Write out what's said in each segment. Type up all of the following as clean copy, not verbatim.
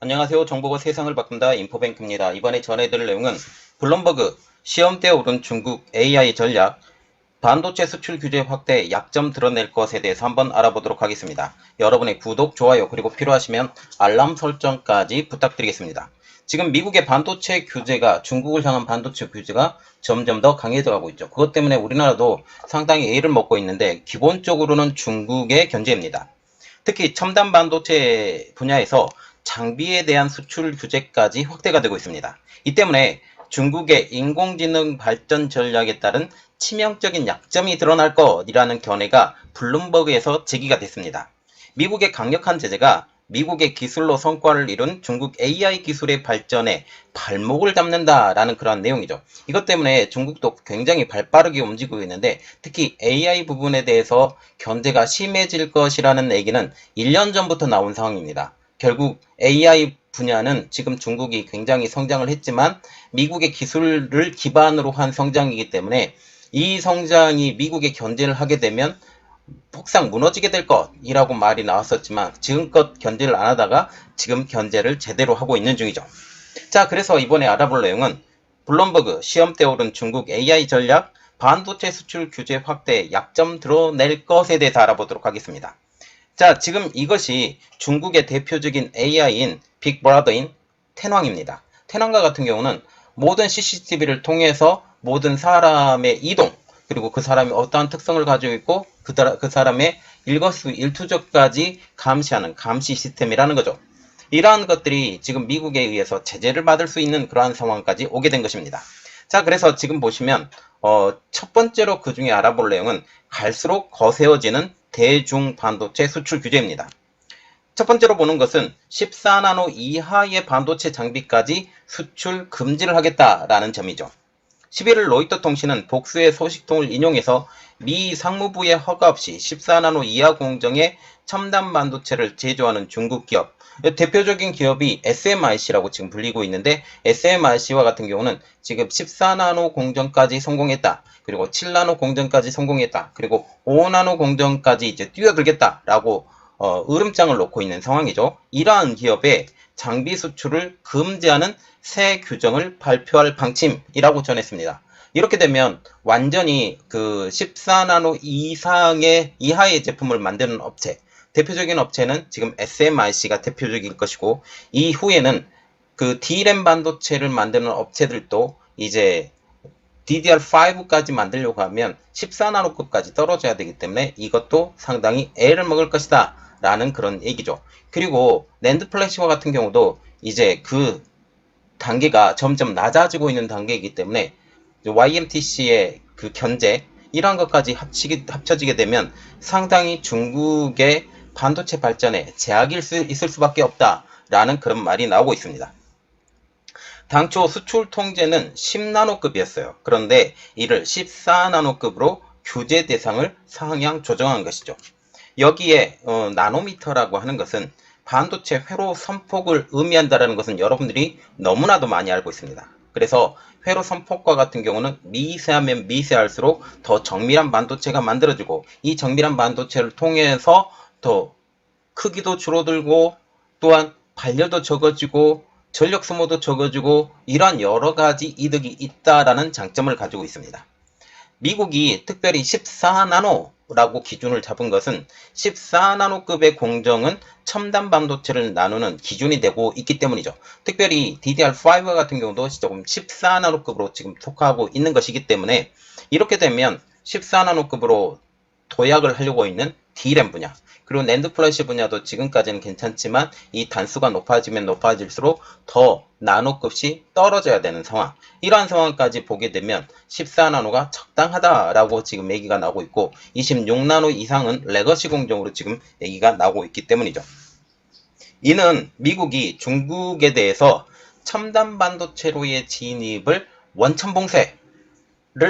안녕하세요. 정보가 세상을 바꾼다 인포뱅크입니다. 이번에 전해드릴 내용은 블룸버그 시험대에 오른 중국 AI 전략 반도체 수출 규제 확대 약점 드러낼 것에 대해서 한번 알아보도록 하겠습니다. 여러분의 구독, 좋아요 그리고 필요하시면 알람 설정까지 부탁드리겠습니다. 지금 미국의 반도체 규제가 중국을 향한 반도체 규제가 점점 더 강해져 가고 있죠. 그것 때문에 우리나라도 상당히 애를 먹고 있는데 기본적으로는 중국의 견제입니다. 특히 첨단 반도체 분야에서 장비에 대한 수출 규제까지 확대가 되고 있습니다. 이 때문에 중국의 인공지능 발전 전략에 따른 치명적인 약점이 드러날 것이라는 견해가 블룸버그에서 제기가 됐습니다. 미국의 강력한 제재가 미국의 기술로 성과를 이룬 중국 AI 기술의 발전에 발목을 잡는다라는 그런 내용이죠. 이것 때문에 중국도 굉장히 발빠르게 움직이고 있는데 특히 AI 부분에 대해서 견제가 심해질 것이라는 얘기는 1년 전부터 나온 상황입니다. 결국 AI 분야는 지금 중국이 굉장히 성장을 했지만 미국의 기술을 기반으로 한 성장이기 때문에 이 성장이 미국의 견제를 하게 되면 폭삭 무너지게 될 것이라고 말이 나왔었지만 지금껏 견제를 안 하다가 지금 견제를 제대로 하고 있는 중이죠. 자, 그래서 이번에 알아볼 내용은 블룸버그 시험대 오른 중국 AI 전략 반도체 수출 규제 확대 약점 드러낼 것에 대해서 알아보도록 하겠습니다. 자, 지금 이것이 중국의 대표적인 AI인 빅브라더인 텐왕입니다. 텐왕과 같은 경우는 모든 CCTV를 통해서 모든 사람의 이동, 그리고 그 사람이 어떠한 특성을 가지고 있고 그 사람의 일거수일투족까지 감시하는 감시 시스템이라는 거죠. 이러한 것들이 지금 미국에 의해서 제재를 받을 수 있는 그러한 상황까지 오게 된 것입니다. 자, 그래서 지금 보시면 첫 번째로 그 중에 알아볼 내용은 갈수록 거세어지는 대중 반도체 수출 규제입니다. 첫 번째로 보는 것은 14나노 이하의 반도체 장비까지 수출 금지를 하겠다라는 점이죠. 11일 로이터 통신은 복수의 소식통을 인용해서 미 상무부의 허가 없이 14나노 이하 공정의 첨단 반도체를 제조하는 중국 기업, 대표적인 기업이 SMIC라고 지금 불리고 있는데 SMIC와 같은 경우는 지금 14나노 공정까지 성공했다. 그리고 7나노 공정까지 성공했다. 그리고 5나노 공정까지 이제 뛰어들겠다라고 으름장을 놓고 있는 상황이죠. 이러한 기업의 장비 수출을 금지하는 새 규정을 발표할 방침이라고 전했습니다. 이렇게 되면 완전히 그 14나노 이하의 제품을 만드는 업체, 대표적인 업체는 지금 SMIC가 대표적일 것이고 이후에는 그 D램 반도체를 만드는 업체들도 이제 DDR5까지 만들려고 하면 14나노급까지 떨어져야 되기 때문에 이것도 상당히 애를 먹을 것이다 라는 그런 얘기죠. 그리고 낸드 플래시와 같은 경우도 이제 그 단계가 점점 낮아지고 있는 단계이기 때문에 YMTC의 그 견제 이러한 것까지 합쳐지게 되면 상당히 중국의 반도체 발전에 제약이 있을 수밖에 없다라는 그런 말이 나오고 있습니다. 당초 수출 통제는 10나노급이었어요. 그런데 이를 14나노급으로 규제 대상을 상향 조정한 것이죠. 여기에 나노미터라고 하는 것은 반도체 회로 선폭을 의미한다는 것은 여러분들이 너무나도 많이 알고 있습니다. 그래서 회로 선폭과 같은 경우는 미세하면 미세할수록 더 정밀한 반도체가 만들어지고 이 정밀한 반도체를 통해서 더 크기도 줄어들고 또한 발열도 적어지고 전력 소모도 적어지고 이러한 여러 가지 이득이 있다라는 장점을 가지고 있습니다. 미국이 특별히 14나노라고 기준을 잡은 것은 14나노급의 공정은 첨단 반도체를 나누는 기준이 되고 있기 때문이죠. 특별히 DDR5 같은 경우도 조금 14나노급으로 지금 속하고 있는 것이기 때문에 이렇게 되면 14나노급으로 도약을 하려고 있는 D램 분야 그리고 낸드 플래시 분야도 지금까지는 괜찮지만 이 단수가 높아지면 높아질수록 더 나노급이 떨어져야 되는 상황 이러한 상황까지 보게 되면 14나노가 적당하다라고 지금 얘기가 나오고 있고 26나노 이상은 레거시 공정으로 지금 얘기가 나오고 있기 때문이죠. 이는 미국이 중국에 대해서 첨단 반도체로의 진입을 원천봉쇄를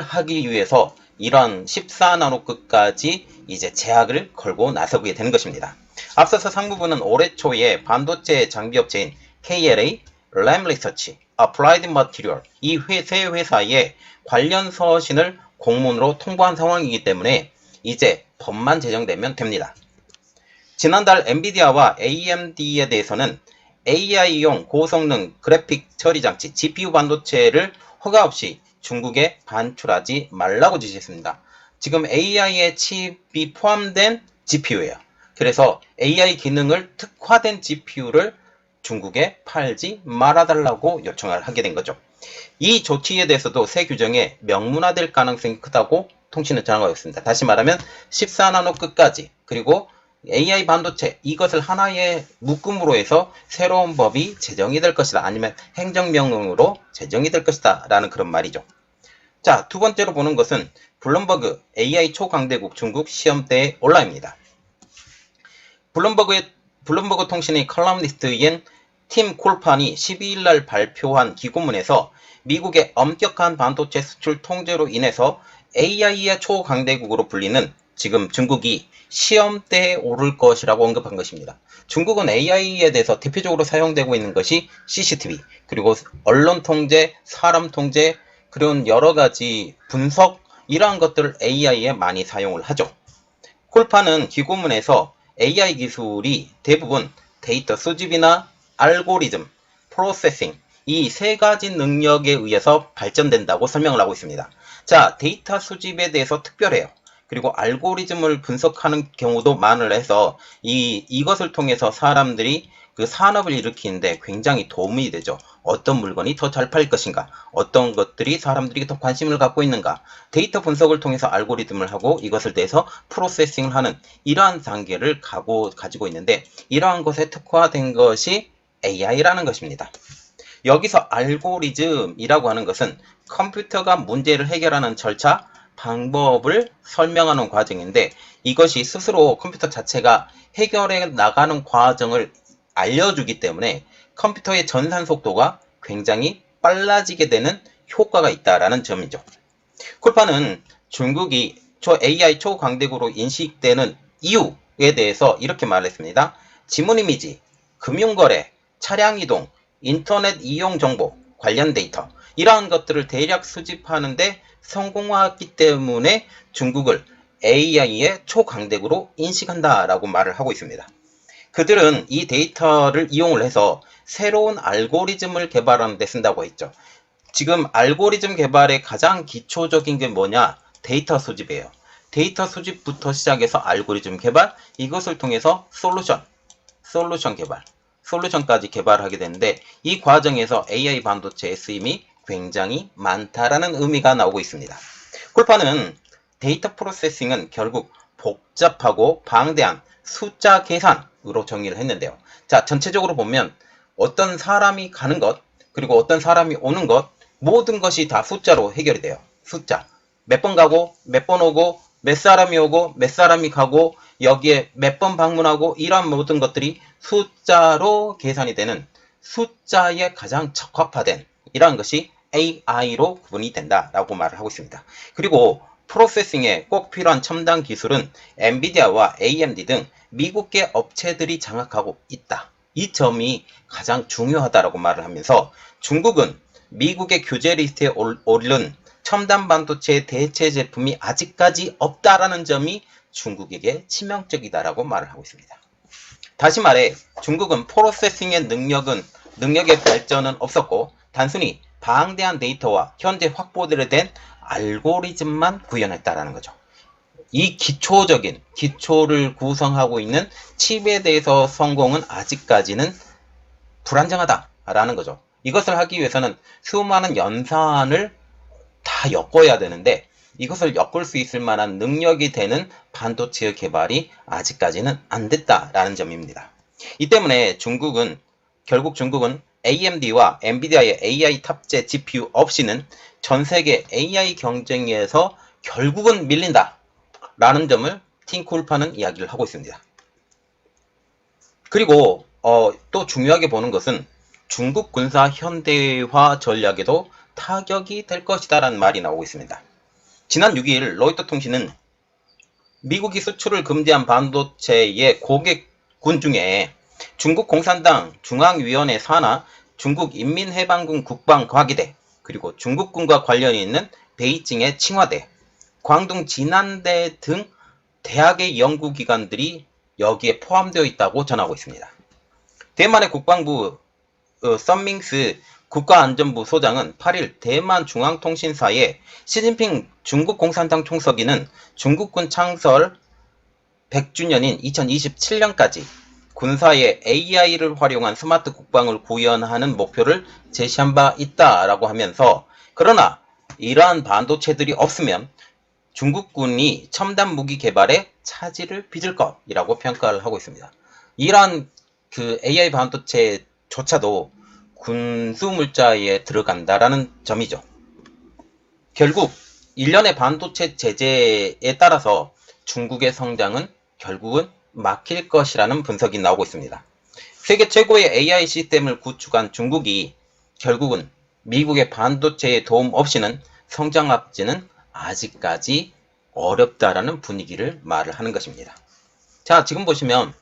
하기 위해서 이런 14나노급까지 이제 제약을 걸고 나서게 되는 것입니다. 앞서서 상무부는 올해 초에 반도체 장비업체인 KLA, Lam Research, Applied Material 이 세 회사에 관련 서신을 공문으로 통보한 상황이기 때문에 이제 법만 제정되면 됩니다. 지난달 엔비디아와 AMD에 대해서는 AI용 고성능 그래픽 처리 장치 GPU 반도체를 허가 없이 중국에 반출하지 말라고 지시했습니다. 지금 AI의 칩이 포함된 GPU예요. 그래서 AI 기능을 특화된 GPU를 중국에 팔지 말아달라고 요청을 하게 된 거죠. 이 조치에 대해서도 새 규정에 명문화될 가능성이 크다고 통신은 전하고 있습니다. 다시 말하면 14나노급까지 그리고 AI 반도체 이것을 하나의 묶음으로 해서 새로운 법이 제정이 될 것이다. 아니면 행정명령으로 제정이 될 것이다. 라는 그런 말이죠. 자, 두 번째로 보는 것은 블룸버그 AI 초강대국 중국 시험대에 올라입니다. 블룸버그 통신의 컬럼니스트인 팀 콜판이 12일 날 발표한 기고문에서 미국의 엄격한 반도체 수출 통제로 인해서 AI의 초강대국으로 불리는 지금 중국이 시험대에 오를 것이라고 언급한 것입니다. 중국은 AI에 대해서 대표적으로 사용되고 있는 것이 CCTV, 그리고 언론 통제, 사람 통제, 그런 여러 가지 분석, 이러한 것들을 AI에 많이 사용을 하죠. 콜판은 기고문에서 AI 기술이 대부분 데이터 수집이나 알고리즘, 프로세싱, 이 세 가지 능력에 의해서 발전된다고 설명을 하고 있습니다. 자, 데이터 수집에 대해서 특별해요. 그리고 알고리즘을 분석하는 경우도 많을 해서 이것을 통해서 사람들이 그 산업을 일으키는데 굉장히 도움이 되죠. 어떤 물건이 더 잘 팔릴 것인가, 어떤 것들이 사람들이 더 관심을 갖고 있는가, 데이터 분석을 통해서 알고리즘을 하고 이것을 대해서 프로세싱을 하는 이러한 단계를 가지고 있는데, 이러한 것에 특화된 것이 AI라는 것입니다. 여기서 알고리즘이라고 하는 것은 컴퓨터가 문제를 해결하는 절차, 방법을 설명하는 과정인데, 이것이 스스로 컴퓨터 자체가 해결해 나가는 과정을 알려주기 때문에 컴퓨터의 전산 속도가 굉장히 빨라지게 되는 효과가 있다라는 점이죠. 콜판은 중국이 AI 초강대국으로 인식되는 이유에 대해서 이렇게 말했습니다. 지문 이미지, 금융거래, 차량 이동, 인터넷 이용 정보, 관련 데이터, 이러한 것들을 대략 수집하는데 성공하기 때문에 중국을 AI의 초강대국으로 인식한다라고 말을 하고 있습니다. 그들은 이 데이터를 이용을 해서 새로운 알고리즘을 개발하는 데 쓴다고 했죠. 지금 알고리즘 개발의 가장 기초적인 게 뭐냐? 데이터 수집이에요. 데이터 수집부터 시작해서 알고리즘 개발, 이것을 통해서 솔루션 개발, 솔루션까지 개발하게 되는데, 이 과정에서 AI 반도체의 쓰임이 굉장히 많다라는 의미가 나오고 있습니다. 콜판은 데이터 프로세싱은 결국 복잡하고 방대한 숫자 계산으로 정의를 했는데요. 자, 전체적으로 보면 어떤 사람이 가는 것, 그리고 어떤 사람이 오는 것, 모든 것이 다 숫자로 해결이 돼요. 숫자. 몇 번 가고, 몇 번 오고, 몇 사람이 오고, 몇 사람이 가고, 여기에 몇 번 방문하고, 이러한 모든 것들이 숫자로 계산이 되는, 숫자에 가장 적합화된 이러한 것이 AI로 구분이 된다라고 말을 하고 있습니다. 그리고 프로세싱에 꼭 필요한 첨단 기술은 엔비디아와 AMD 등 미국계 업체들이 장악하고 있다. 이 점이 가장 중요하다라고 말을 하면서, 중국은 미국의 규제 리스트에 오른 첨단 반도체 대체 제품이 아직까지 없다라는 점이 중국에게 치명적이다라고 말을 하고 있습니다. 다시 말해 중국은 프로세싱의 능력의 발전은 없었고, 단순히 방대한 데이터와 현재 확보된 알고리즘만 구현했다라는 거죠. 이 기초를 구성하고 있는 칩에 대해서 성공은 아직까지는 불안정하다라는 거죠. 이것을 하기 위해서는 수많은 연산을 다 엮어야 되는데, 이것을 엮을 수 있을 만한 능력이 되는 반도체의 개발이 아직까지는 안 됐다라는 점입니다. 이 때문에 결국 중국은 AMD와 엔비디아의 AI 탑재 GPU 없이는 전 세계 AI 경쟁에서 결국은 밀린다라는 점을 팀 콜판은 이야기를 하고 있습니다. 그리고 또 중요하게 보는 것은 중국 군사 현대화 전략에도 타격이 될 것이다라는 말이 나오고 있습니다. 지난 6일 로이터 통신은 미국이 수출을 금지한 반도체의 고객군 중에 중국 공산당 중앙위원회 산하 중국인민해방군 국방과기대, 그리고 중국군과 관련이 있는 베이징의 칭화대, 광둥 진안대 등 대학의 연구기관들이 여기에 포함되어 있다고 전하고 있습니다. 대만의 국방부 썬밍스 국가안전부 소장은 8일 대만 중앙통신사에 시진핑 중국 공산당 총서기는 중국군 창설 100주년인 2027년까지 군사에 AI를 활용한 스마트 국방을 구현하는 목표를 제시한 바 있다라고 하면서, 그러나 이러한 반도체들이 없으면 중국군이 첨단 무기 개발에 차질을 빚을 것이라고 평가를 하고 있습니다. 이러한 AI 반도체조차도 군수 물자에 들어간다라는 점이죠. 결국 일련의 반도체 제재에 따라서 중국의 성장은 결국은 막힐 것이라는 분석이 나오고 있습니다. 세계 최고의 AI 시스템을 구축한 중국이 결국은 미국의 반도체의 도움 없이는 성장하지는 아직까지 어렵다라는 분위기를 말을 하는 것입니다. 자, 지금 보시면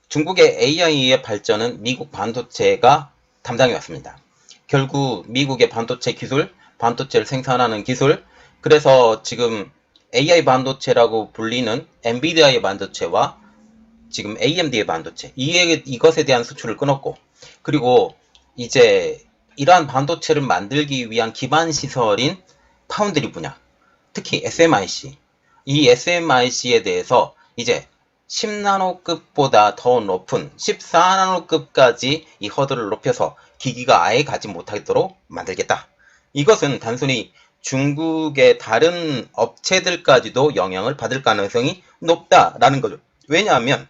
중국의 AI의 발전은 미국 반도체가 담당해 왔습니다. 결국 미국의 반도체 기술, 반도체를 생산하는 기술, 그래서 지금 AI 반도체라고 불리는 엔비디아의 반도체와 지금 AMD의 반도체, 이것에 대한 수출을 끊었고, 그리고 이제 이러한 반도체를 만들기 위한 기반 시설인 파운드리 분야, 특히 SMIC, 이 SMIC에 대해서 이제 10나노급보다 더 높은 14나노급까지 이 허들을 높여서 기기가 아예 가지 못하도록 만들겠다. 이것은 단순히 중국의 다른 업체들까지도 영향을 받을 가능성이 높다라는 거죠. 왜냐하면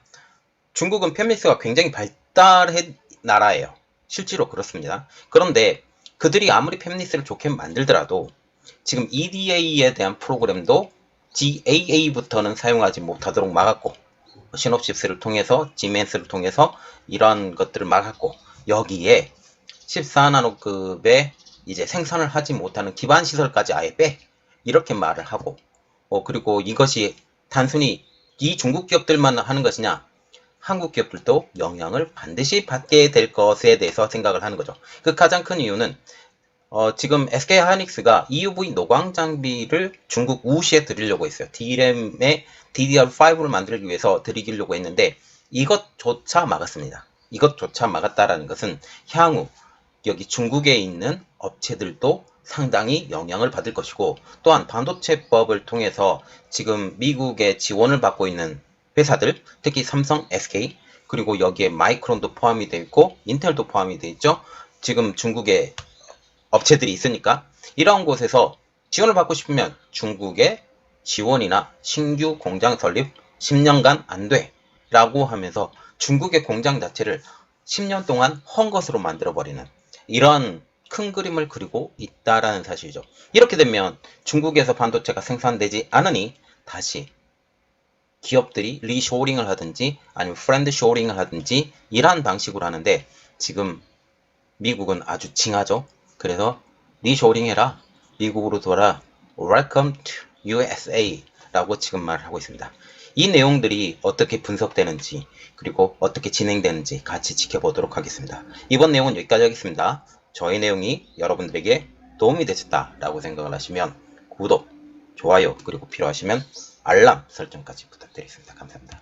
중국은 팹리스가 굉장히 발달한 나라예요. 실제로 그렇습니다. 그런데 그들이 아무리 팹리스를 좋게 만들더라도 지금 EDA에 대한 프로그램도 GAA부터는 사용하지 못하도록 막았고, 시놉시스를 통해서, 지멘스를 통해서 이런 것들을 막았고, 여기에 14나노급의 이제 생산을 하지 못하는 기반 시설까지 아예 빼, 이렇게 말을 하고, 그리고 이것이 단순히 이 중국 기업들만 하는 것이냐, 한국 기업들도 영향을 반드시 받게 될 것에 대해서 생각을 하는 거죠. 그 가장 큰 이유는 지금 SK하이닉스가 EUV 노광 장비를 중국 우시에 드리려고 했어요. DRAM에 DDR5를 만들기 위해서 드리려고 했는데 이것조차 막았습니다. 이것조차 막았다라는 것은 향후 여기 중국에 있는 업체들도 상당히 영향을 받을 것이고, 또한 반도체법을 통해서 지금 미국의 지원을 받고 있는 회사들, 특히 삼성, SK, 그리고 여기에 마이크론도 포함이 되어 있고 인텔도 포함이 되어 있죠. 지금 중국에 업체들이 있으니까 이런 곳에서 지원을 받고 싶으면 중국의 지원이나 신규 공장 설립 10년간 안 돼 라고 하면서 중국의 공장 자체를 10년 동안 헌 것으로 만들어버리는 이런 큰 그림을 그리고 있다라는 사실이죠. 이렇게 되면 중국에서 반도체가 생산되지 않으니 다시 기업들이 리쇼링을 하든지 아니면 프렌드 쇼링을 하든지 이러한 방식으로 하는데, 지금 미국은 아주 징하죠. 그래서 리쇼링 해라, 미국으로 돌아, Welcome to USA 라고 지금 말을 하고 있습니다. 이 내용들이 어떻게 분석되는지 그리고 어떻게 진행되는지 같이 지켜보도록 하겠습니다. 이번 내용은 여기까지 하겠습니다. 저의 내용이 여러분들에게 도움이 되셨다라고 생각을 하시면 구독, 좋아요, 그리고 필요하시면 알람 설정까지 부탁드리겠습니다. 감사합니다.